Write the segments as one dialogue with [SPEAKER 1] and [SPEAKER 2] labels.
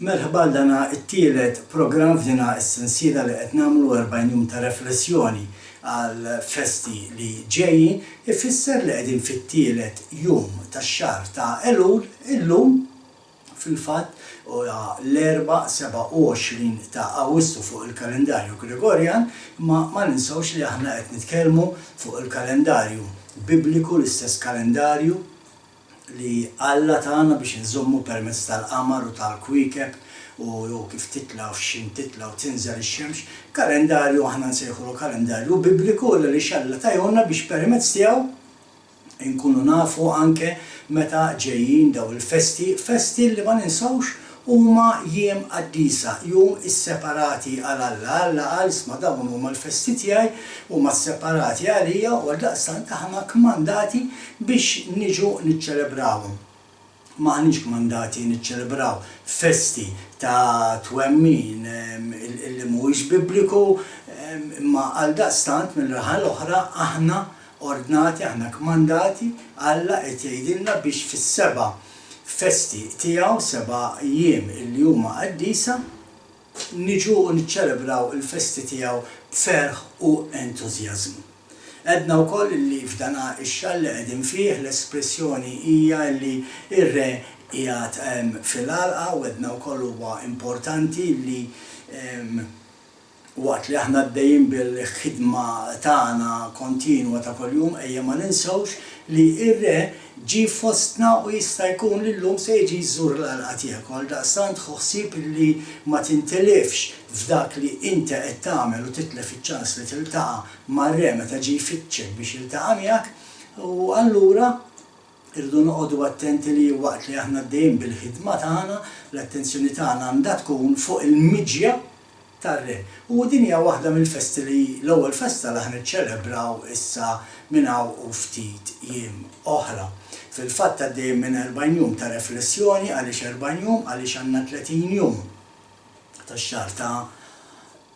[SPEAKER 1] Merħba dana it-tielet programm f'dina s-sensiela li qed nagħmlu 40 jum ta' riflessjoni għal festi li ġejjin, ifisser li qegħdin fit-tielet jum tax-xahar ta' Elul illum fil-fatt l-4-27 ta' Awwissu fuq il-kalendarju Gregorjan, ma ninsawx li aħna qed nitkellmu fuq il-kalendarju Bibliku, l-istess kalendarju li Alla tagħna biex inżommu permezz tal-qamar u tal-kwikeb u kif titla' f'xin titla' u tinżel ix-xemx, kalendarju aħna nsejħulu kalendarju Bibliku li Alla tajjunna biex permezz tiegħu nkunu nafu anke meta ġejjin daw il-festi, festi li ma ninsawx huma jiem qaddisa, jum is-separati għal Alla. Alla qal isma' dawn huma l-festi tiegħi huma separati għalija u għaldaqstant aħna kmandati biex niġu niċċelebrawhom. M'aħniex kmandati niċċelebraw festi ta' twemmin illi mhuwiex Bibliku, imma għaldaqstant mill-raħa l-oħra aħna ordnati, aħna kmandati, Alla qed jgħidilna biex fis-seba' festi tiegħu 7 jiem li huma qaddisa niġu niċċelebraw il-festi tiegħu b'ferħ u entużjażmu. Għedna wkoll li f'dana x-xahar li qegħdin fih l-espressjoni hija li r-Re qiegħed fil-għalqa u għedna wkoll huwa importanti li waqt li aħna għaddejjin bil-ħidma tagħna kontinwa ta' kuljum ejja ma ninsawx li r-Re ġie fostna u jista' jkun li llum se jiġi jżur l-għalqa tiegħek. Għaldaqstant ħossib li ma tintelefx f'dak li inti qed tagħmel u titlef iċ-ċans li tiltaqa' mar-Re meta ġie jfittxek biex jiltaqa' miegħek u allura irridu noqogħdu attenti li waqt li aħna għaddejjin bil-ħidma tagħna l-attenzjoni tagħna għandha tkun fuq il-miġja tar-Re. U din hija waħda mill-festi li l-ewwel festa li ħniċċelebraw issa minn hawn u ftit jiem oħra. Fil-fatt għaddejjin minn 40 jum ta' riflessjoni għaliex 40 jum għaliex għandna 30 jum tax-xahar ta'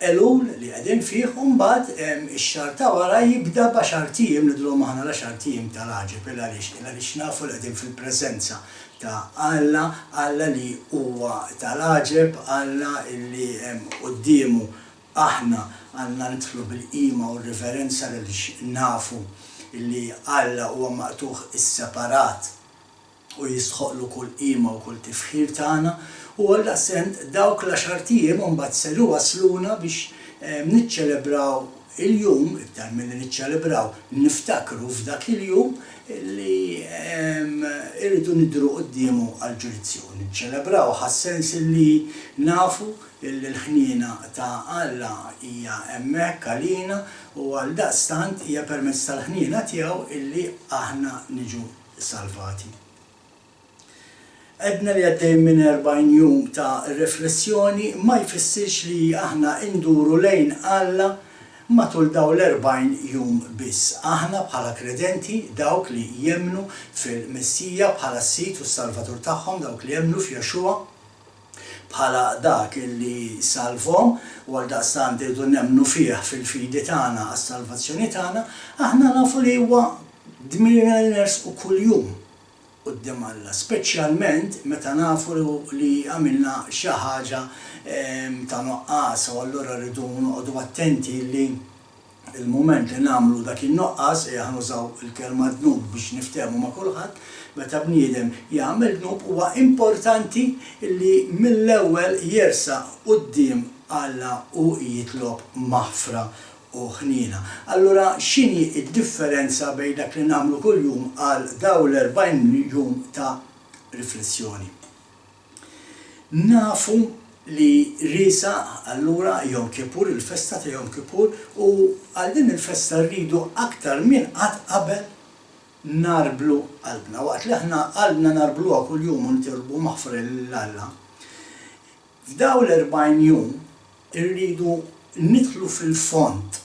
[SPEAKER 1] Elul li qegħdin fih u mbagħad ix-xahar ta' wara jibda b'għaxartijiem nidhruhom aħna l-għaxartijiem tal-Aġeb għaliex nafu li qegħdin fil-preżenza ta' Alla, Alla li huwa tal-Aġeb, Alla li hemm qudiemu aħna għandna nidħlu bil-qima u r-riverenza li nafu li Alla huwa maqtuħ is-separat u jistħoqlu kull qima u kull tifħir tagħna u għaldaqstant dawk l-għaxartijiem mbagħad se wasluna biex niċċelebraw il-jum, iktar milli niċċelebraw, niftakru f'dak il-jum li irridu nidhru qudiemu għall-ġudizzju. Niċċelebraw ħassens li nafu il-ħniena ta' Alla hija hemmhekk għalina u għaldaqstant hija permezz tal-ħniena tiegħu illi aħna niġu salvati. Għedna li għaddejjin minn 40 jum ta' riflessjoni ma jfissirx li aħna induru lejn Alla matul daw l-40 jum biss. Aħna bħala kredenti dawk li jemnu fil-Messija bħala s-Sit u s-Salvatur tagħhom, dawk li jemnu f'Jexua bħala dak li salvhom u għaldaqstant irridu nemmnu fih fil-fidi tagħna għas-salvazzjoni tagħna, aħna nafu li huwa dmirna nersqu kuljum quddiem Alla, speċjalment meta nafu li għamilna xi ħaġa ta' noqqas u allura rridu noqogħdu attenti li il-mument li nagħmlu dak in-noqqas nużaw il-kelma dnub biex niftehmu ma' kulħadd, meta bniedem jagħmel dnub huwa importanti li mill-ewwel jersaq quddiem Alla u jitlob maħfra u ħniena. Allura x'inhi d-differenza bejn dak li nagħmlu kuljum għal dawn l-40 jum ta' riflessjoni? Nafu li risa allura Jom Kippur, il-festa ta' Jom Kippur, u għal din il-festa rridu aktar minn qatt qabel narblu qalbna. Waqt li aħna qalbna narbluha kuljum u nitolbu maħfra lil Alla. F'daw l-40 jum irridu nidħlu fil-font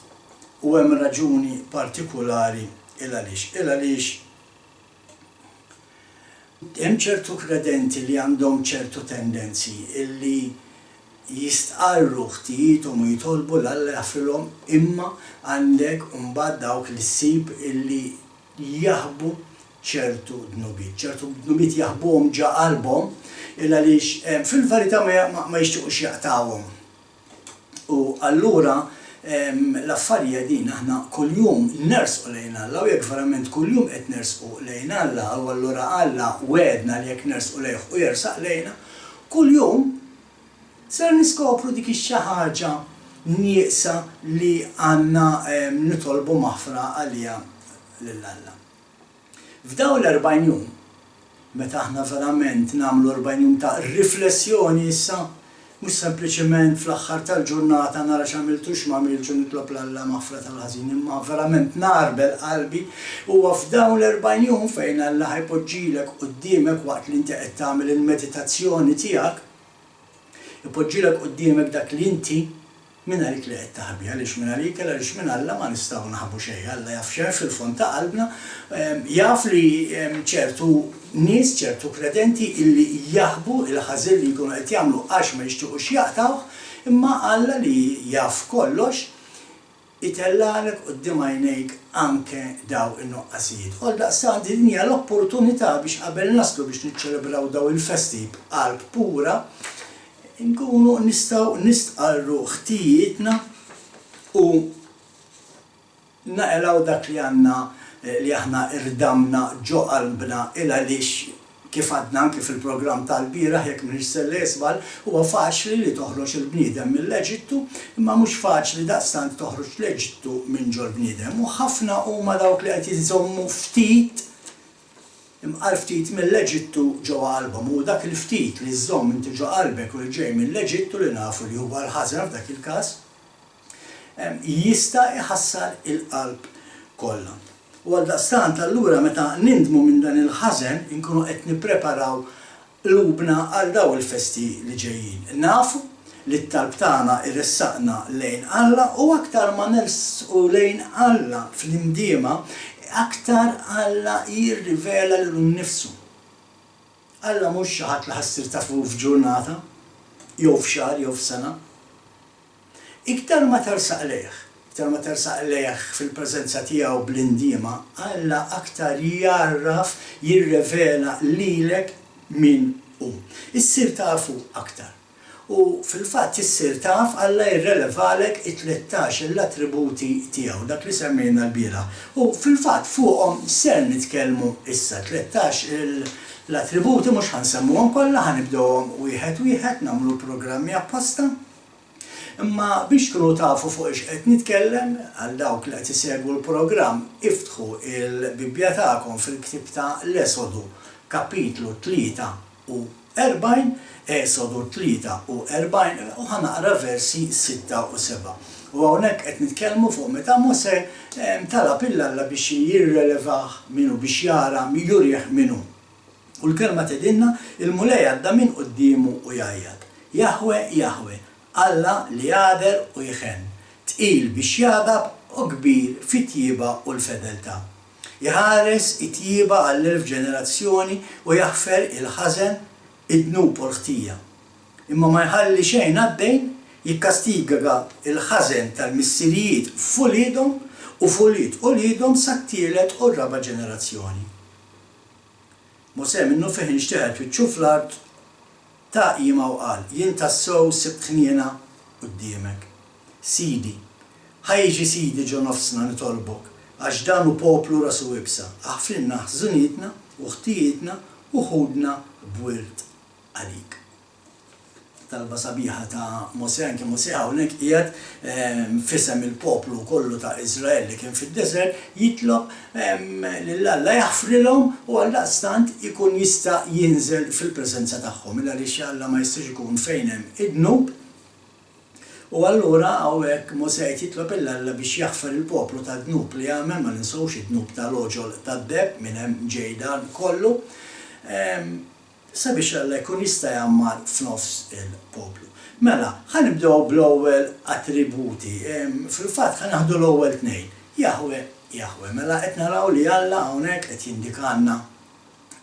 [SPEAKER 1] u hemm raġuni partikulari il għaliex hemm ċertu kredenti li għandhom ċertu tendenzi illi jistqarru ħtijithom u jitolbu l-Alla jaħfrilhom, imma għandek mbagħad dawk li ssib illi jaħbu ċertu dnubiet jaħbuhom ġa qalbhom illa għaliex fil-verità ma jixtiequx jaqtawhom. U allura l-affarija din aħna kuljum nersqu lejn Alla u jekk verament kuljum qed nersqu lejn Alla u allura Alla wedna li jekk nersqu lejh u jersaq lejna, kuljum ser niskopru dik xi ħaġa nieqsa li għandna nitolbu maħfra għalija lil Alla. F'daw l-40 jum, meta aħna verament nagħmlu 40 jum ta' riflessjoni issa, mhux sempliċement fl-aħħar tal-ġurnata nara x'għamiltu x'm'għamilx u nitlob l-Alla maħfra tal-ħażin, imma verament narbel qalbi huwa f'dawn l-40 jum fejn Alla ħajpoġġilek quddiemek waqt li inti qed tagħmel il-meditazzjoni tiegħek, ipoġġilek quddiemek dak li inti minn għalik li qed taħbi, għaliex minn għalik għaliex minn Alla ma nistgħu naħbu xejn. Alla jaf xejn fil-fond ta' qalbna, jaf li ċertu nies, ċertu kredenti illi jaħbu il-ħażin li jkunu qed jagħmlu għax ma jixtiequx jaqtawh, imma Alla li jaf kollox itellalek quddiem għajnejk anke daw in-nuqqasijiet. Għaldaqstant din hija l-opportunità biex qabel naslu biex niċċelebraw daw il-festi b'qalb pura, nkunu nistgħu nistqarru ħtijietna u naqelaw dak li għandna li aħna irdamna ġo qalbna il għaliex kif għadna anke fil-programm tal-bieraħ jekk m'iniex sellesbal huwa faċli li toħroġ il-bniedem mill-Eġittu, imma mhux faċli daqstant toħroġ l-Eġittu minn ġol bniedem. U ħafna huma dawk li qed jiżommu ftit imqar ftit mill-Eġittu ġewwa qalbhom u dak il-ftit li żomm inti ġo qalbek u li ġej mill-Eġittu li nafu li huwa l-ħażen f'dak il-każ jista' iħassar il-qalb kollha. U għaldaqstant allura meta nindmu minn dan il-ħażen inkunu qed nippreparaw qlubna għal daw il-festi li ġejjin. Nafu li t-talb tagħna irressaqna lejn Alla u aktar ma nersqu lejn Alla fl-imdiema aktar Alla jirrivela lil nnifsu. Alla mhux xi ħadd li ħassir tafu f'ġurnata, jew f'xahar, jew f'sena. Iktar ma tersaq lejh fil-preżenza tiegħu bl-indiema, Alla aktar jarraf jirrevela lilek min hu. Issir tafu aktar. U fil-fatt issir taf Alla jirrelevalek it-13 l-attributi tiegħu dak li semmejna l-bieraħ. U fil-fatt fuqhom ser nitkellmu issa 13 l-attributi mhux ħansemmuhom kollha ħanibdewhom wieħed wieħed nagħmlu programmi apposta. Imma biex tkunu tafu fuq x'qed nitkellem għal dawk li qed isegwu l-programm iftħu il-Bibbja tagħkom fil-ktieb ta' l-Esodu kapitlu 43, Esodu 43 u ħanaqra versi 6 u 7. U hawnhekk qed nitkellmu fuq meta Mose talab il-Alla biex jirrelevah minnu biex jara jurjeh minnu. U l-kelma tgħidilna il-mulej għadda minn qudiemu u jgħajjad. Jahwe, Jahwe, Alla li jgħader u jħen, tqil biex jagħdab u kbir fit-tjieba u l-fedeltà. Jħares it-tjieba għall-1000 ġenerazzjoni u jaħfer il-ħażen id-dnub u l-ħtija. Imma ma jħalli xejn għaddejn jikkastiga il-ħażen tal-missirijiet fulidhom u fulit u lidhom sat-tielet u r-raba' ġenerazzjoni. Mose minnu fih inxtieħed fiċ-ċuf l-art ta' qima u qal, jien tassew sibt ħniena quddiemek. Sidi, ħajġi Sidi ġo nofsna nitolbok, għax dan hu poplu rasu ibsa, aħfrinna ħżunietna u ħtijietna u ħudna b'wirt għalik. Talba sabiħa ta' Mose, anke Mose hawnhekk qiegħed fisem il-poplu kollu ta' Iżrael li kien fid-deżert jitlob lil Alla jaħfrilhom u għaldaqstant ikun jista' jinżel fil-preżenza tagħhom għaliex Alla ma jistax ikun fejn hemm id-dnub. U allura hawnhekk Mose qed jitlob il-Alla biex jaħfer il-poplu tad-dnub li jagħmel ma ninsewx id-dnub tal-oġol tad-deb minn hemm ġejdan kollu. Sabiex Alla jkun jista' jammar f'nofs il-poplu. Mela, ħanibdew bl-ewwel attributi. Fil-fatt ħanaħdu l-ewwel tnejn. Jahwe, Jahwe. Mela qed naraw li Alla hawnhekk qed jindikanna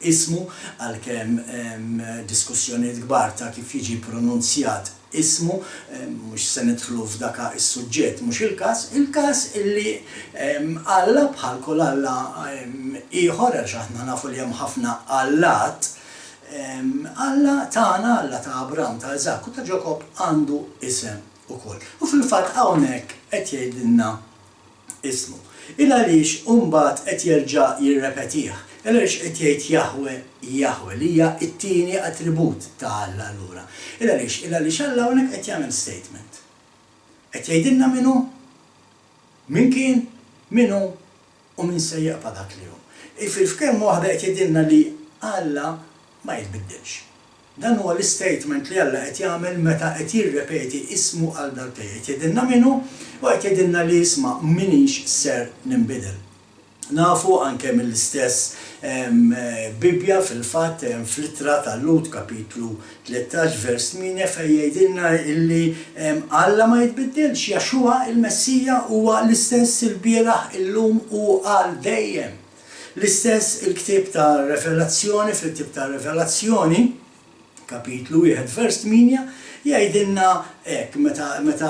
[SPEAKER 1] ismu għalkemm diskussjonijiet kbar ta' kif jiġi pronunzjat ismu, mhux se nidħlu f'daka is-suġġett, mhux il-każ illi Alla bħal kull Alla ieħor għax aħna nafu li hemm ħafna Allat, Alla tagħna, Alla ta' Abram, ta' Eżak u ta' Ġakob għandu isem ukoll. U fil-fatt hawnhekk qed jgħidilna ismu. Il għaliex mbagħad qed jerġa' jirrepetih. Għaliex qed jgħid Jahwe li hija t-tieni attribut ta' Alla allura. Il għaliex Alla hawnhekk qed jagħmel statement. Qed jgħidilna minnu, min kien, minnu u min se jaqpa' dak li hu. Fil-fkemm waħda qed jgħidilna li Alla ma jitbiddilx. Dan huwa l-statement li Alla qed jagħmel meta qed jirrepeti ismu għal darbtejn. Qed jgħidilna minnu u qed jgħidilna li isma' minix ser ninbidel. Nafu anke mill-istess Bibja fil-fatt fl-ittra tal-Lut kapitlu 13 vers 8 fejn jgħidilna illi Alla ma jitbiddilx, Jaxua il-Messija huwa l-istess il-bieraħ illum u għal dejjem. L-istess il-ktieb ta' Revelazzjoni fil-ktieb ta' Revelazzjoni kapitlu 1 vers 8 jgħidilna hekk meta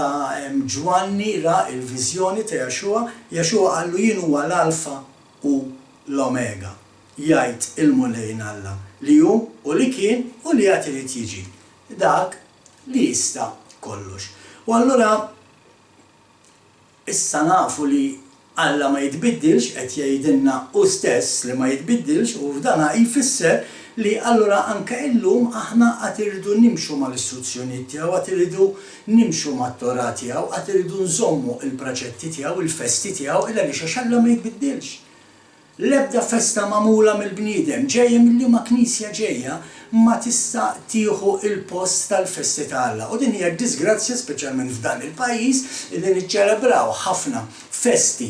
[SPEAKER 1] Ġwanni ra il-viżjoni ta' Jaxua qallu jien huwa l-Alfa u l-Omega. Jgħid il-mulejn Alla li hu u li kien u li qed irid jiġi. Dak li jista' kollox. U allura issa nafu li Alla ma jitbiddilx qed jgħidilna hu stess li ma jitbiddilx u f'dana jfisser li allura anke illum aħna qed irridu nimxu mal-istruzzjonijiet tiegħu, qed irridu nimxu mat-Torah tiegħu, qed irridu nżommu l-proġetti tiegħu, il-festi tiegħu, illa għaliex għax Alla ma jitbiddilx. L-ebda festa magħmula mill-bniedem ġejja mill-liema knisja ġejja ma tista' tieħu il-post tal-festi ta' Alla. U din hija disgrazzja speċjalment f'dan il-pajjiż li niċċelebraw ħafna festi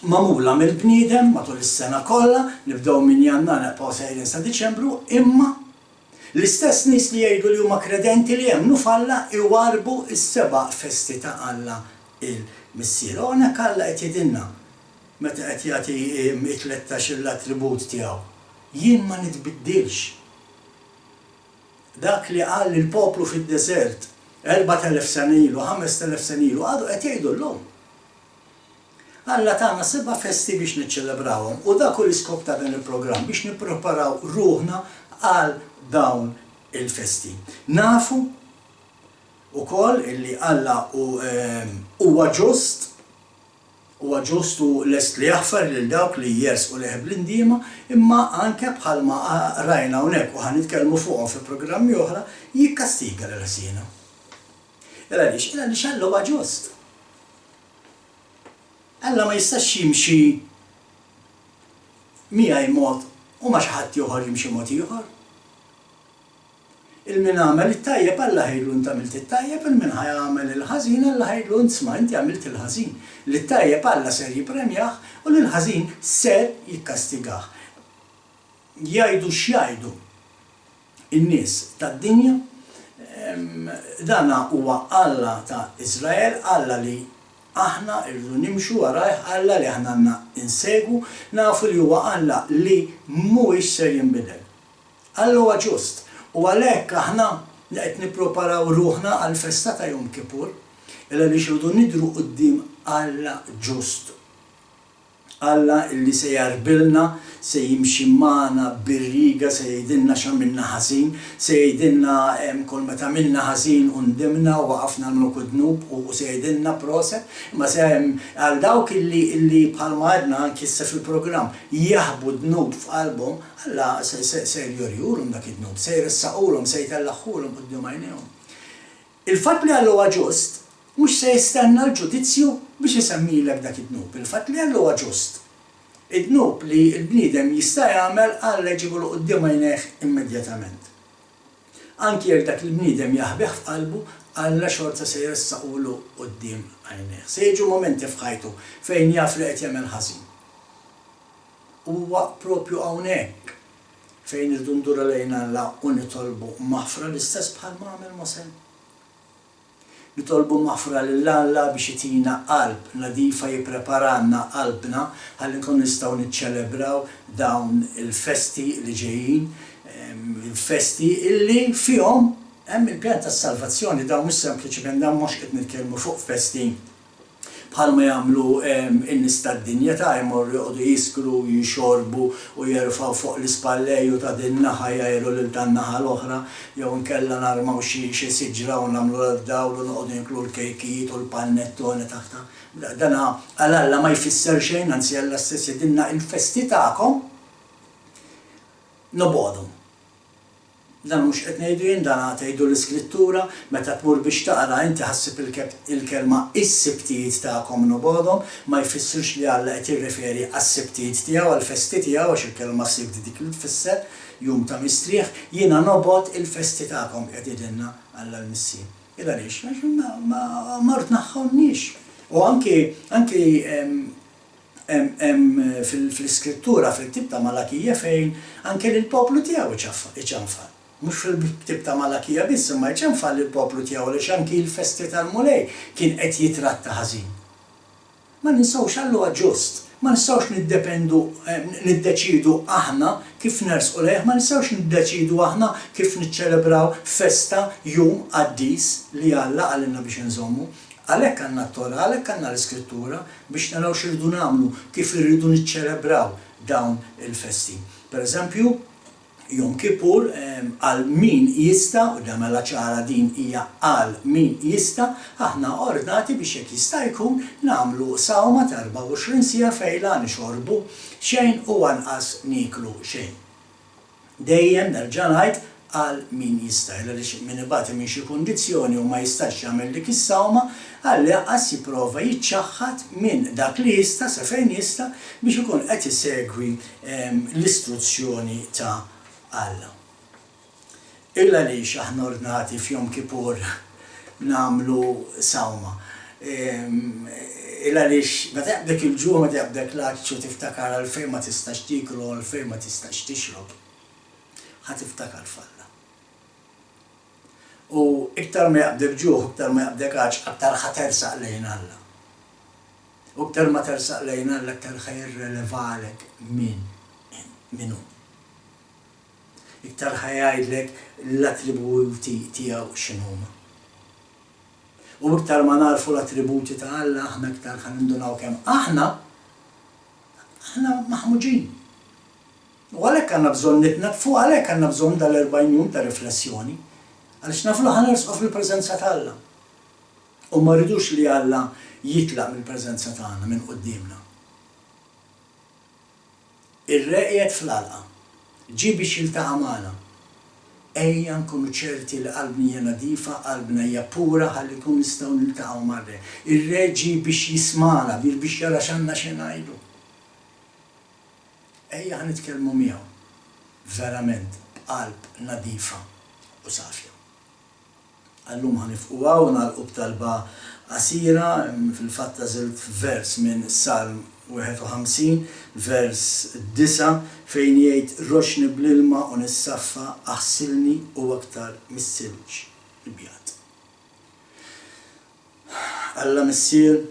[SPEAKER 1] magħmula mill-bniedem matul is-sena kollha, nibdew minn Jannar nibqgħu sejrin sa Diċembru, imma l-istess nies li jgħidu li huma kredenti li jemmnu f'Alla iwarbu s-seba' festi ta' Alla il-Missier. U hawnhekk Alla qed jgħidilna meta qed jagħti 13 l-attribut tiegħu. Jien ma nitbiddilx. Dak li qal il-poplu fid-deżert 4,000 sena ilu, 5,000 sena ilu, għadu qed jgħidu llum. Alla tagħna seba' festi biex niċċelebrawhom u dak hu l-iskop ta' dan il-programm biex nippreparaw ruħna għal dawn il-festi. Nafu ukoll illi Alla huwa ġust u lest li jaħfar lil dawk li jersqu leħ bl-indiema, imma anke bħalma rajna hawnhekk u ħanitkellmu fuqhom fi programmi oħra jikkastiga l-ħsiena. Għaliex Alla huwa ġust. Alla ma jistax jimxi miegħi mod u ma xi ħadd ieħor jimxi mod ieħor. Il-min għamel it-tajjeb Alla ħejlu int għamilt it-tajjeb, il-min ħajamel il-ħażin Alla ħejlu int sma' inti għamilt il-ħażin. Lit-tajjeb Alla ser jippremjah u lil-ħażin ser jikkastigah. Jgħidu x'jgħidu in-nies tad-dinja dana huwa Alla ta' Iżrael, Alla li aħna irridu nimxu warajh, Alla li aħna għandna insegwu, nafu li huwa Alla li mhuwiex ser jinbidel. Alla huwa ġust. U għalhekk aħna qed nippreparaw ruħna għall-festa ta' Jom Kipur, illa li xirdu nidru quddiem Alla ġust. Alla illi se jarbilna, se jimxi magħna bir-riga, se jgħidilna x'għamilna ħażin, se jgħidilna kull meta għamilna ħażin u ndimna u waqafna nmluku dnub u se jgħidilna proset, imma se għal dawk illi bħalma għedna anki issa fil-programm jaħbu dnub f'qalbhom, Alla se jorjulhom dak id-dnub, se jressaqulhom, se jtellaħħulhom quddiem għajnejhom. Il-fatt li Alla huwa ġust mhux se jistenna l-ġudizzju biex isemmilek dak id-dnub. Il-fatt li Alla huwa ġust. Id-dnub li l-bniedem jista' jagħmel Alla jġibulu quddiem għajnejh immedjatament. Anki jekk dak il-bniedem jaħbeħ f'qalbu, Alla xorta se jressaqulu quddiem għajnejh. Se jiġu momenti f'ħajtu fejn jaf li qed jagħmel ħażin. Huwa proprju hawnhekk fejn irdu nduru lejn Alla u nitolbu maħfra l-istess bħalma għamel Mosè. nitolbu maħfra lill-Alla biex itina qalb nadifa jippreparanna qalbna ħalli nkun nistgħu niċċelebraw dawn il-festi li ġejjin, il-festi illi fihom hemm il-pjan tas-salvazzjoni. Dawn mhux sempliċement dawn mhux qed nitkellmu fuq festi bħalma jagħmlu in-nies tad-dinja ta' jmorru joqogħdu jiskru, jixorbu u jerfgħu fuq l-ispallejju ta' din naħa jgħiru lil tan-naħa l-oħra, jew inkella narmaw xi siġra u nagħmlu dawl u noqogħdu jinklu l-kejkijiet u l-pannettone taħta. Dana għal-Alla ma jfisser xejn, anzi Alla stess jedilna il-festi tagħkom nobodhom. Dan mhux qed ngħidu jien, dan tgħidu l-Iskrittura meta tmur biex taqra inti ħassib il-kelma is-sibtijiet tagħkom nobodhom ma jfissirx li Alla qed jirreferi għas-sibtijiet tiegħu għall-festi tiegħu għax il-kelma sibt dik li tfisser jum ta' mistrieħ, jiena nobod il-festi tagħkom qed jgħidilna Alla l-Missija. Illa għaliex ma rtnaħħawniex. U anke fl-Iskrittura fil-Ktieb ta' Malakija fejn anke lill-poplu tiegħu iċanfar. Mhux fil-Ktieb ta' Malakija biss imma jċanfar lill-poplu tiegħu għaliex anki l-festi tal-Mulej kien qed jitratta ħażin. Ma ninsawx allura ġust, ma nistgħux niddeċidu aħna kif nersqu lejh, ma nistgħux niddeċidu aħna kif niċċelebraw festa jum qaddis li Alla għalilna biex inżommu. Għalhekk għandna t-Tora, għalhekk għandna l-Iskrittura biex naraw x'irridu nagħmlu, kif irridu niċċelebraw dawn il-festi. Pereżempju, Jom Kippur għal min jista, u damela ċara din hija għal min jista, aħna ordnati biex jekk jista' jkun nagħmlu sawma ta' 24 sija fejn la nixorbu xejn u anqas niklu xejn. Dejjem nerġa' ngħid għal min jista' għaliex min ibati minn xi kundizzjoni u ma jistax jagħmel dik is-sawma għalli qas jipprova jiċċaħħad minn dak li jista' sa fejn jista' biex ikun qed isegwi l-istruzzjoni ta' Alla. Illa għaliex aħna ordnati f'Jom Kippur nagħmlu sawma. Illa għaliex meta jaqbdek il-ġuħ, meta jaqbdek l-aċċ u tiftakar għalfejn ma tistax tiklu, għalfejn ma tistax tixrob, ħatiftakar f'Alla. U iktar ma jaqbdek ġuħ, iktar ma jaqbdek għaċ, aktar ħatersaq lejn Alla. U iktar ma tersaq lejn Alla, iktar ħajrrelevalek minnu. Iktar ħajajdlek l-attributi tiegħu x'inhuma. U iktar ma narfu l-attributi ta' Alla, aħna iktar ħanindunaw kemm aħna maħmuġin. U għalhekk għandna bżonn nitnaqfu, għalhekk għandna bżonn dal-40 jum ta' riflessjoni, għaliex naflu ħanersqu fil-preżenza ta' Alla. U ma rridux li Alla jitlaq mill-preżenza tagħna minn qudiemna. Ir-Re qiegħed fl-għalqa. Ġi biex jiltaqa' magħna. Ejja nkunu ċerti li qalbna hija nadifa, qalbna hija pura ħalli nkunu nistgħu niltaqgħu mar-Re. Ir-Re ġi biex jismana, biex jara x'għandna xi ngħidu. Ejja ħanitkellmu miegħu verament b'qalb nadifa u safja. Allum ħanifqu u nagħlqu b'talba qasira fil-fatt tażilt vers minn Salm 51, vers 9, fejn jgħid roxni bl-ilma u nissaffa aħsilni u aktar mis-silġ il-bjad. Alla missier,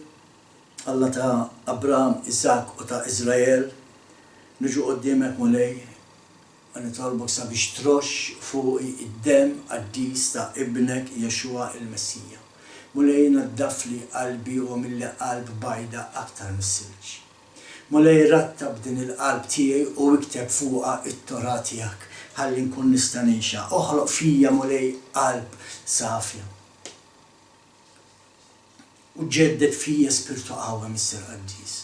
[SPEAKER 1] Alla ta' Abraham, Isaac u ta' Izrael, niġu qoddimek Mulej u nitolbok sabiex trox fuq id-dem qaddis ta' ibnek Jexua il-Messija. Mulej naddafli qalbi u milli qalb bajda aktar mis-silġ. Mulej rattab din il-qalb tiegħi u ikteb fuqha it-Tora tiegħek ħalli nkun nista' ninxa. Oħloq fija Mulej qalb safja. U ġeddet fija spirtu qawwa Mister Qaddis.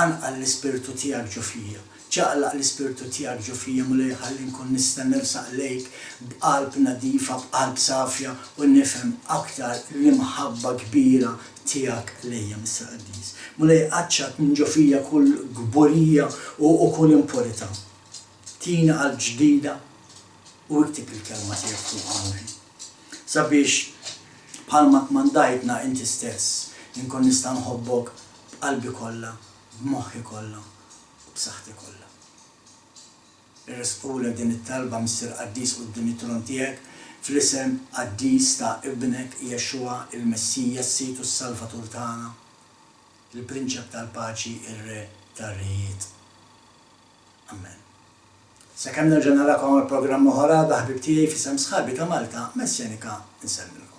[SPEAKER 1] Anqal l-ispirtu tiegħek ġo fija. ċaqlaq l-ispirtu tiegħek ġo fija Mulej ħalli nkun nista' nersaq lejk b'qalb nadifa, b'qalb safja u nifhem aktar l-imħabba kbira tiegħek lejja Mister Qaddis. Mulej qaċċat minn ġo fija kull gburija u kull impurità. Tina qalb ġdida u iktib il-kelma tiegħek fuq Mulej. Sabiex bħalma kmandajtna inti stess inkun nista' nħobbok b'qalbi kollha, b'moħħi kollha, b'saħħti kollha. Irrisqulek din it-talba Mister Qaddis quddiem it-tron tiegħek fl-isem qaddis ta' ibnek Jexua il-Messija s-Situ s-Salvatur tagħna, il-Prinċep tal-Paċi, ir-Re tar-Rejiet. Amen. Sakemm nerġa' narakom għal programm oħra ħbib tiegħi f'isem sħabi ta' Malta Messjanika insemmilkom.